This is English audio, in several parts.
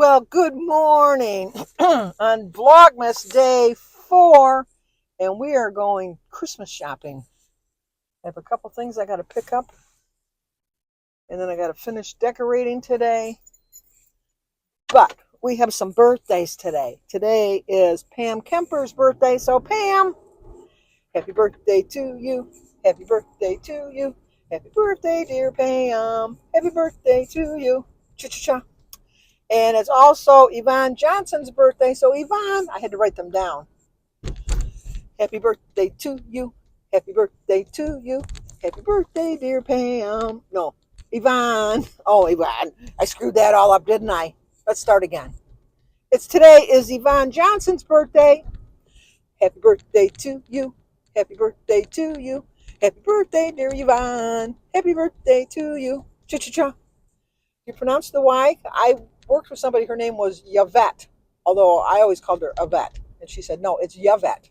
Well, good morning on Vlogmas day 4, and we are going Christmas shopping. I have a couple things I got to pick up, and then I got to finish decorating today. But we have some birthdays today. Today is Pam Kemper's birthday, so Pam, happy birthday to you. Happy birthday to you. Happy birthday, dear Pam. Happy birthday to you. Cha-cha-cha. And it's also Yvonne Johnson's birthday. So Yvonne, I had to write them down. Happy birthday to you. Happy birthday to you. Happy birthday, dear Pam. No, Yvonne. Oh, Yvonne. I screwed that all up, didn't I? Let's start again. Today is Yvonne Johnson's birthday. Happy birthday to you. Happy birthday to you. Happy birthday, dear Yvonne. Happy birthday to you. Cha-cha-cha. You pronounce the Y? I worked with somebody, her name was Yvette, although I always called her Yvette. And she said, no, it's Yvette.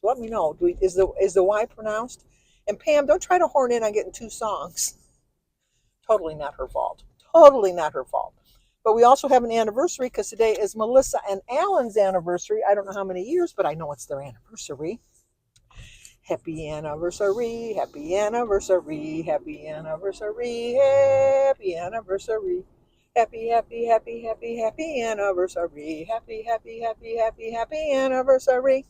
So let me know, is the Y pronounced? And Pam, don't try to horn in on getting 2 songs. Totally not her fault. Totally not her fault. But we also have an anniversary because today is Melissa and Alan's anniversary. I don't know how many years, but I know it's their anniversary. Happy anniversary, happy anniversary, happy anniversary, happy anniversary. Happy, happy, happy, happy, happy anniversary. Happy, happy, happy, happy, happy anniversary.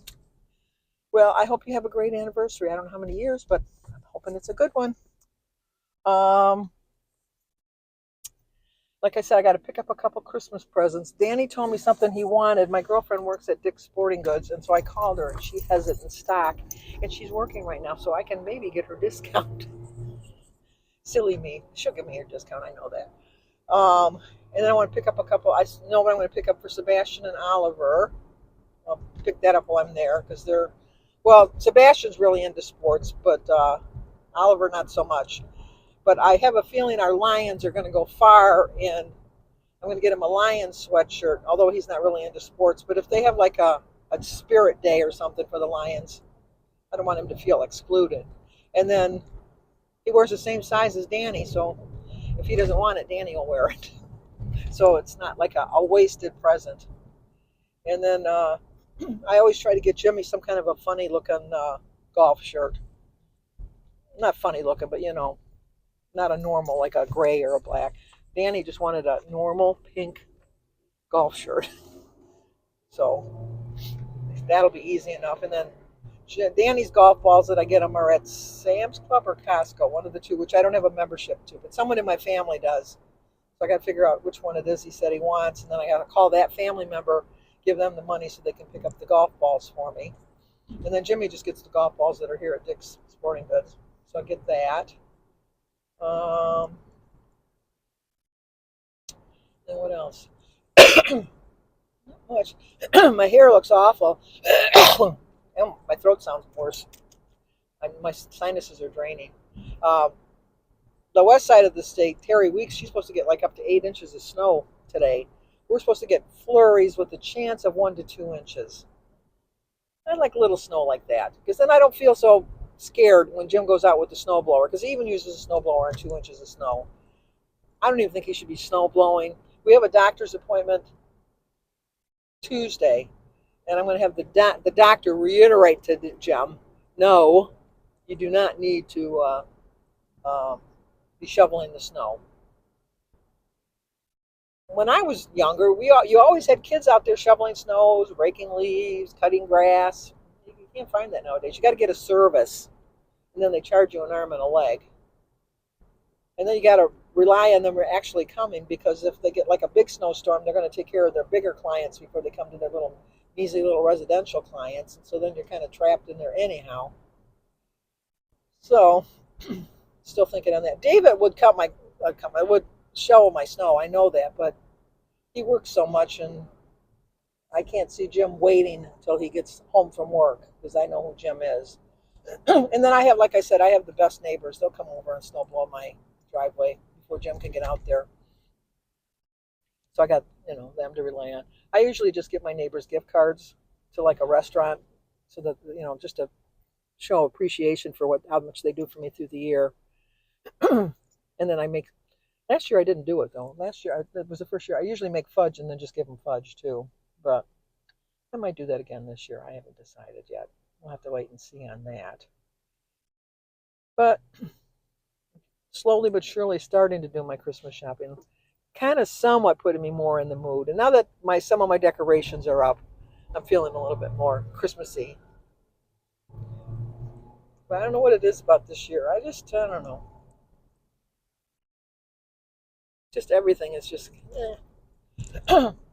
Well, I hope you have a great anniversary. I don't know how many years, but I'm hoping it's a good one. Like I said, I got to pick up a couple Christmas presents. Danny told me something he wanted. My girlfriend works at Dick's Sporting Goods, and so I called her, and she has it in stock. And she's working right now, so I can maybe get her discount. Silly me. She'll give me her discount, I know that. And then I want to pick up a couple. I know what I'm going to pick up for Sebastian and Oliver. I'll pick that up while I'm there because Sebastian's really into sports, but Oliver not so much. But I have a feeling our Lions are going to go far, and I'm going to get him a Lions sweatshirt, although he's not really into sports. But if they have like a spirit day or something for the Lions, I don't want him to feel excluded. And then he wears the same size as Danny, so if he doesn't want it, Danny will wear it. So it's not like a wasted present. And then I always try to get Jimmy some kind of a funny looking golf shirt. Not funny looking, but not a normal, like a gray or a black. Danny just wanted a normal pink golf shirt. So that'll be easy enough. And then Danny's golf balls that I get him are at Sam's Club or Costco, one of the two, which I don't have a membership to, but someone in my family does. So I got to figure out which one it is he said he wants, and then I got to call that family member, give them the money so they can pick up the golf balls for me. And then Jimmy just gets the golf balls that are here at Dick's Sporting Goods. So I get that. Then what else? Not much. My hair looks awful. And my throat sounds worse. My sinuses are draining. Um, the west side of the state, Terry Weeks, she's supposed to get like up to 8 inches of snow today. We're supposed to get flurries with a chance of 1 to 2 inches. I like little snow like that because then I don't feel so scared when Jim goes out with the snowblower because he even uses a snowblower on 2 inches of snow. I don't even think he should be snow blowing. We have a doctor's appointment Tuesday, and I'm going to have the doctor reiterate to Jim, no, you do not need to be shoveling the snow. When I was younger, you always had kids out there shoveling snows, raking leaves, cutting grass. You can't find that nowadays. You got to get a service, and then they charge you an arm and a leg. And then you got to rely on them actually coming because if they get like a big snowstorm, they're going to take care of their bigger clients before they come to their little measly little residential clients. And so then you're kind of trapped in there anyhow. So still thinking on that. David would would shovel my snow. I know that, but he works so much, and I can't see Jim waiting until he gets home from work because I know who Jim is. And then I have, like I said, I have the best neighbors. They'll come over and snow blow my driveway before Jim can get out there. So I got, them to rely on. I usually just give my neighbors gift cards to like a restaurant so that, just to show appreciation for how much they do for me through the year. And then I make Last year I didn't do it though. Last year it was the first year. I usually make fudge and then just give them fudge too. But I might do that again this year. I haven't decided yet. We'll have to wait and see on that. But slowly but surely starting to do my Christmas shopping. Kind of somewhat putting me more in the mood. And now that some of my decorations are up, I'm feeling a little bit more Christmassy. But I don't know what it is about this year. I don't know. Just everything is just,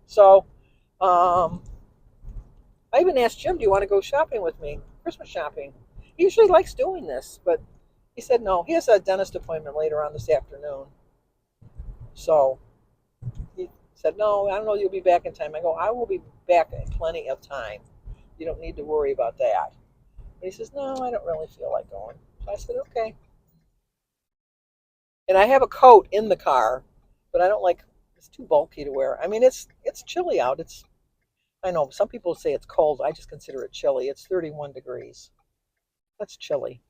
So, um, I even asked Jim, do you want to go shopping with me? Christmas shopping. He usually likes doing this, but he said no. He has a dentist appointment later on this afternoon. So he said, no, I don't know you'll be back in time. I go, I will be back in plenty of time. You don't need to worry about that. But he says, no, I don't really feel like going. So I said, okay. And I have a coat in the car, but I don't like, it's too bulky to wear. I mean, it's chilly out. I know some people say it's cold. I just consider it chilly. It's 31 degrees. That's chilly.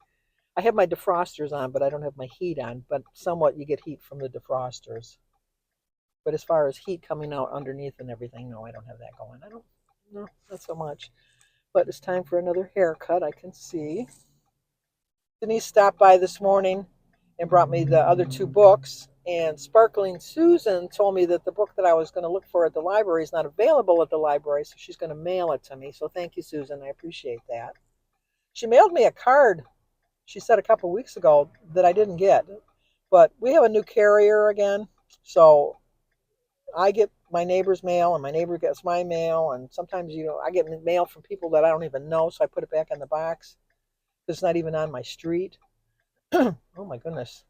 I have my defrosters on, but I don't have my heat on. But somewhat you get heat from the defrosters. But as far as heat coming out underneath and everything, no, I don't have that going. No, not so much. But it's time for another haircut, I can see. Denise stopped by this morning and brought me the other two books. And Sparkling Susan told me that the book that I was going to look for at the library is not available at the library, so she's going to mail it to me. So thank you, Susan. I appreciate that. She mailed me a card, she said a couple weeks ago, that I didn't get. But we have a new carrier again, so I get my neighbor's mail, and my neighbor gets my mail, and sometimes, I get mail from people that I don't even know, so I put it back in the box. It's not even on my street. Oh my goodness.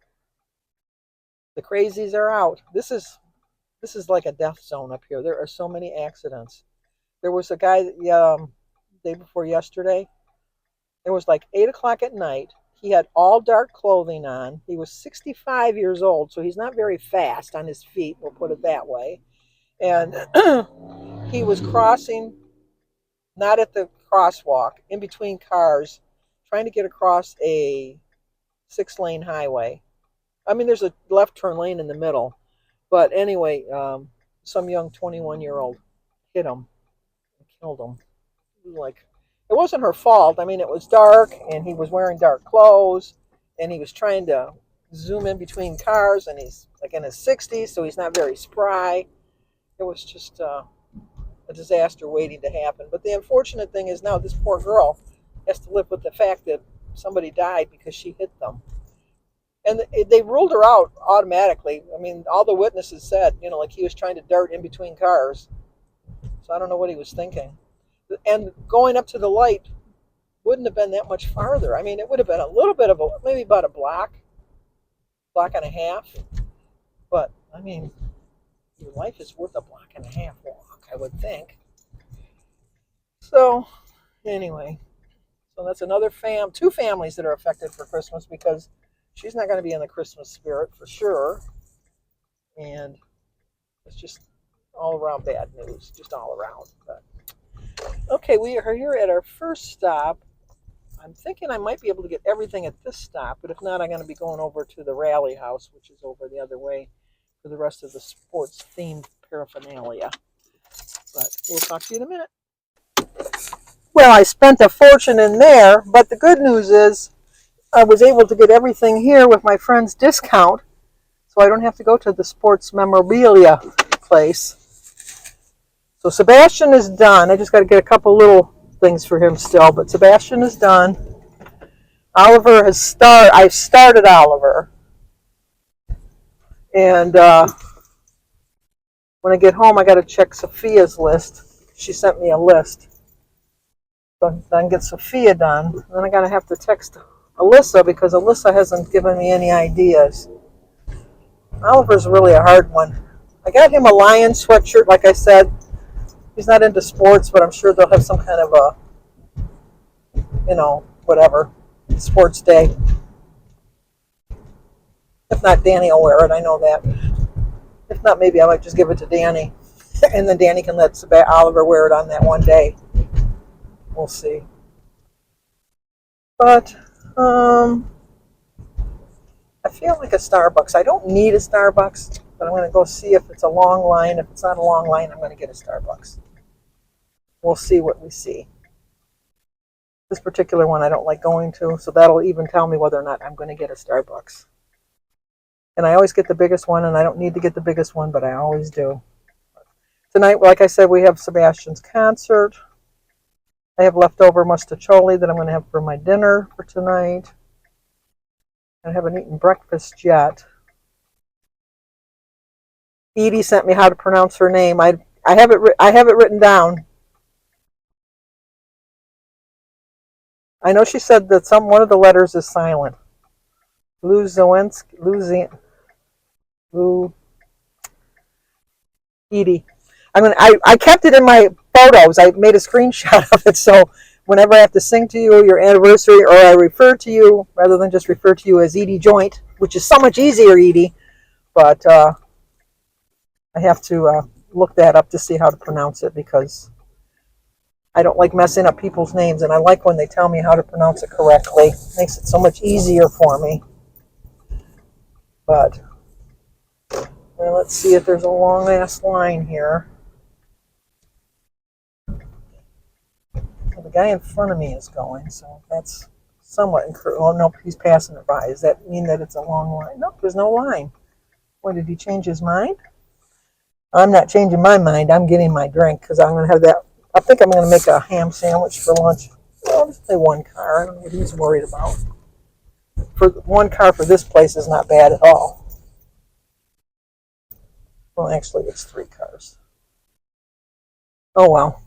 The crazies are out. This is like a death zone up here. There are so many accidents. There was a guy day before yesterday. It was like 8 o'clock at night. He had all dark clothing on. He was 65 years old, so he's not very fast on his feet, we'll put it that way. And he was crossing, not at the crosswalk, in between cars, trying to get across a 6-lane highway. I mean, there's a left turn lane in the middle. But anyway, some young 21-year-old hit him and killed him. It wasn't her fault. I mean, it was dark, and he was wearing dark clothes, and he was trying to zoom in between cars, and he's like in his 60s, so he's not very spry. It was just a disaster waiting to happen. But the unfortunate thing is now this poor girl has to live with the fact that somebody died because she hit them. And they ruled her out automatically. I mean, all the witnesses said, like he was trying to dart in between cars. So I don't know what he was thinking. And going up to the light wouldn't have been that much farther. I mean, it would have been a little bit of maybe about a block and a half. But, I mean, your life is worth a block and a half walk, I would think. So, anyway. So that's another two families that are affected for Christmas because she's not going to be in the Christmas spirit for sure. And it's just all around bad news, just all around. But okay, we are here at our first stop. I'm thinking I might be able to get everything at this stop, but if not, I'm going to be going over to the Rally House, which is over the other way, for the rest of the sports-themed paraphernalia. But we'll talk to you in a minute. Well, I spent a fortune in there, but the good news is I was able to get everything here with my friend's discount, so I don't have to go to the sports memorabilia place. So Sebastian is done. I just got to get a couple little things for him still, but Sebastian is done. Oliver has I've started Oliver. And when I get home, I got to check Sophia's list. She sent me a list. So then get Sophia done. And then I got to have to text Alyssa because Alyssa hasn't given me any ideas. Oliver's really a hard one. I got him a Lions sweatshirt, like I said. He's not into sports, but I'm sure they'll have some kind of a, whatever, sports day. If not, Danny will wear it. I know that. If not, maybe I might just give it to Danny. And then Danny can let Oliver wear it on that one day. We'll see. But, I feel like a Starbucks. I don't need a Starbucks, but I'm going to go see if it's a long line. If it's not a long line, I'm going to get a Starbucks. We'll see what we see. This particular one I don't like going to, so that'll even tell me whether or not I'm going to get a Starbucks. And I always get the biggest one, and I don't need to get the biggest one, but I always do. Tonight, like I said, we have Sebastian's concert. I have leftover mustacholi that I'm going to have for my dinner for tonight. I haven't eaten breakfast yet. Edie sent me how to pronounce her name. I have it written down. I know she said that one of the letters is silent. Edie. I kept it in my photos. I made a screenshot of it, so whenever I have to sing to you your anniversary, or I refer to you, rather than just refer to you as Edie Joint, which is so much easier, Edie, but I have to look that up to see how to pronounce it, because I don't like messing up people's names, and I like when they tell me how to pronounce it correctly. It makes it so much easier for me. But let's see if there's a long ass line here. Well, the guy in front of me is going, so that's somewhat encouraging. Oh, no, he's passing it by. Does that mean that it's a long line? No, there's no line. What, did he change his mind? I'm not changing my mind. I'm getting my drink because I'm going to have that. I think I'm going to make a ham sandwich for lunch. Well, just say one car. I don't know what he's worried about. For one car for this place is not bad at all. Well, actually, it's 3 cars. Oh, well.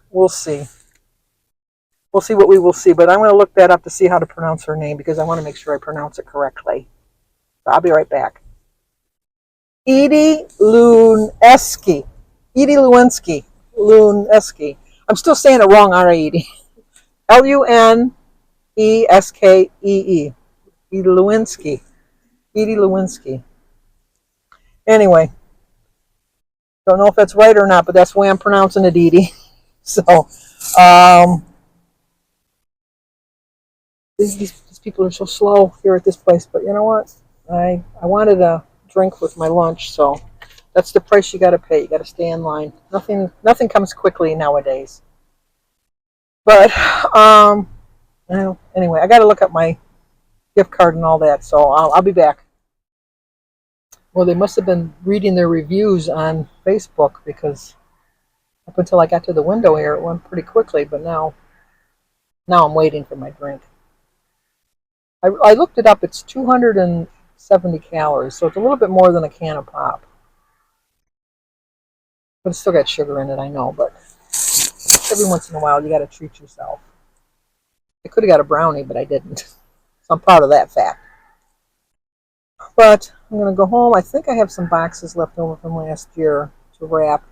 We'll see. We'll see what we will see. But I'm going to look that up to see how to pronounce her name, because I want to make sure I pronounce it correctly. So I'll be right back. Edie Luneski. Edie Luneski. Luneski. I'm still saying it wrong, aren't I, Edie? Luneski. Edie Lewinsky. Edie Lewinsky. Anyway, don't know if that's right or not, but that's the way I'm pronouncing it, Edie. So, these people are so slow here at this place, but you know what? I wanted a drink with my lunch, so that's the price you got to pay. You got to stay in line. Nothing comes quickly nowadays. But anyway, I got to look up my gift card and all that, so I'll be back. Well, they must have been reading their reviews on Facebook, because up until I got to the window here, it went pretty quickly, but now I'm waiting for my drink. I looked it up. It's 270 calories, so it's a little bit more than a can of pop. But it's still got sugar in it, I know, but every once in a while you got to treat yourself. I could have got a brownie, but I didn't. So I'm proud of that fact. But I'm going to go home. I think I have some boxes left over from last year to wrap.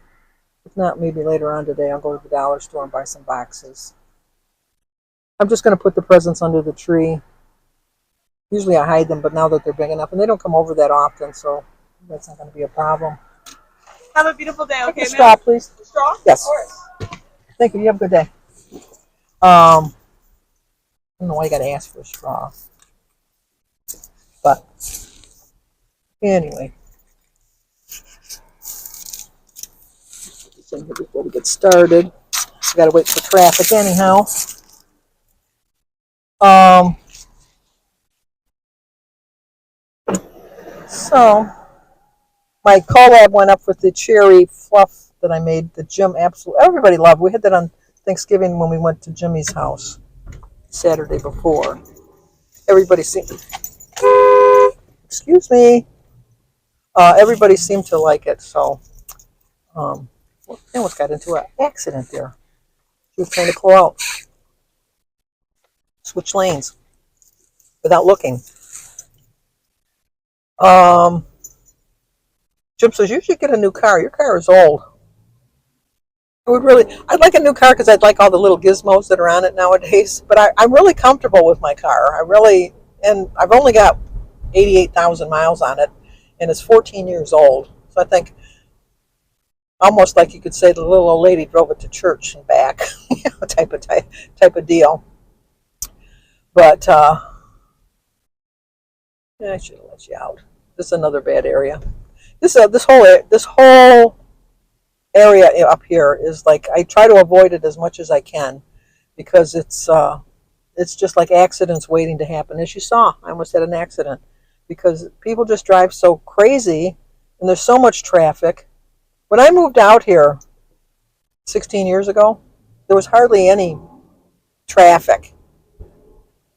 If not, maybe later on today I'll go to the dollar store and buy some boxes. I'm just going to put the presents under the tree. Usually I hide them, but now that they're big enough, and they don't come over that often, so that's not going to be a problem. Have a beautiful day, okay, ma'am? Straw, please. Straw? Yes. Of course. Thank you. You have a good day. I don't know why you got to ask for a straw. But anyway. Put this in here before we get started. We got to wait for traffic anyhow. So my collab went up with the cherry fluff that I made that Jim absolutely everybody loved. We had that on Thanksgiving when we went to Jimmy's house Saturday before. Everybody seemed, excuse me, everybody seemed to like it. So, almost got into an accident there. She was trying to pull out, switch lanes without looking. Jim says, you should get a new car. Your car is old. I'd like a new car because I'd like all the little gizmos that are on it nowadays. But I'm really comfortable with my car. And I've only got 88,000 miles on it, and it's 14 years old. So I think almost like you could say the little old lady drove it to church and back, type of deal. But Yeah, I should have let you out. This is another bad area. This whole area up here is like I try to avoid it as much as I can because it's just like accidents waiting to happen. As you saw, I almost had an accident because people just drive so crazy and there's so much traffic. When I moved out here 16 years ago, there was hardly any traffic.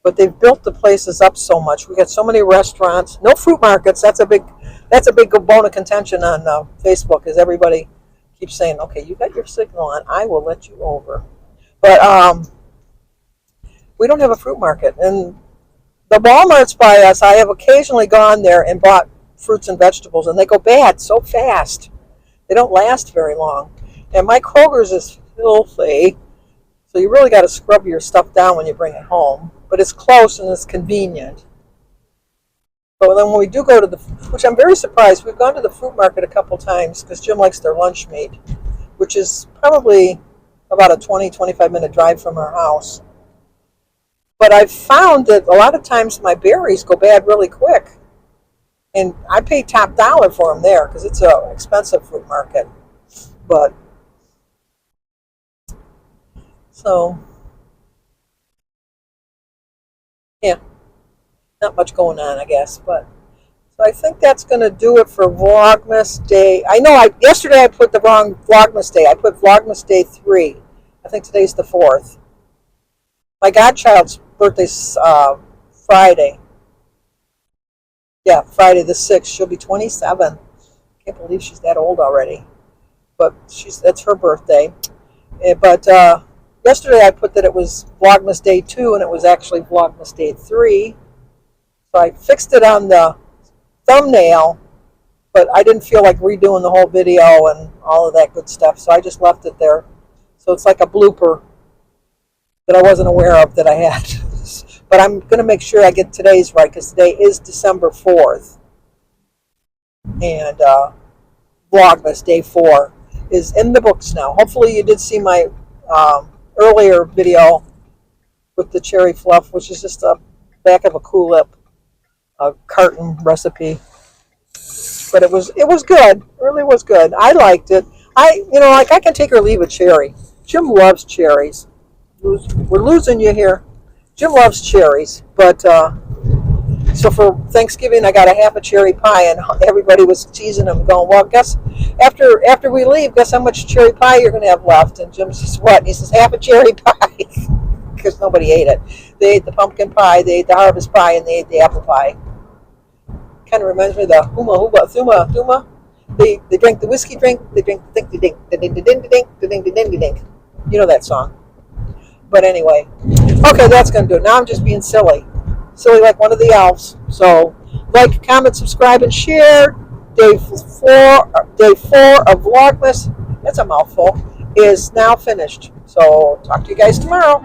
But they've built the places up so much. We got so many restaurants, no fruit markets. That's a big bone of contention on Facebook. Is everybody keeps saying, "Okay, you got your signal on. I will let you over." But we don't have a fruit market, and the Walmarts by us. I have occasionally gone there and bought fruits and vegetables, and they go bad so fast. They don't last very long. And my Kroger's is filthy. So you really got to scrub your stuff down when you bring it home. But it's close and it's convenient. But then when we do go to which I'm very surprised, we've gone to the fruit market a couple times because Jim likes their lunch meat, which is probably about a 25 minute drive from our house. But I've found that a lot of times my berries go bad really quick. And I pay top dollar for them there because it's an expensive fruit market. But, so, yeah, not much going on, I guess. But so I think that's going to do it for Vlogmas Day. I know yesterday I put the wrong Vlogmas Day. I put Vlogmas Day 3. I think today's the 4th. My godchild's birthday's Friday. Yeah, Friday the 6th. She'll be 27. Can't believe she's that old already. But that's her birthday. But yesterday I put that it was Vlogmas Day 2 and it was actually Vlogmas Day 3. So I fixed it on the thumbnail, but I didn't feel like redoing the whole video and all of that good stuff, so I just left it there. So it's like a blooper that I wasn't aware of that I had. But I'm going to make sure I get today's right because today is December 4th. And Vlogmas Day 4 is in the books now. Hopefully you did see my earlier video with the cherry fluff, which is just a back of a Cool-Lip carton recipe. But it was good. It really was good. I liked it. I can take or leave a cherry. Jim loves cherries. We're losing you here. Jim loves cherries, but so for Thanksgiving I got a half a cherry pie, and everybody was teasing him, going, "Well, guess after we leave, guess how much cherry pie you're going to have left?" And Jim says, "What?" And he says, "Half a cherry pie," because nobody ate it. They ate the pumpkin pie, they ate the harvest pie, and they ate the apple pie. Kind of reminds me of the thuma. They drink the whiskey drink. They drink the dink the dink the dink the dink the dink the dink the dink. You know that song. But anyway, okay, that's gonna do it. Now I'm just being silly like one of the elves. So like, comment, subscribe, and share. Day 4 of Vlogmas. That's a mouthful. Is now finished. So talk to you guys tomorrow.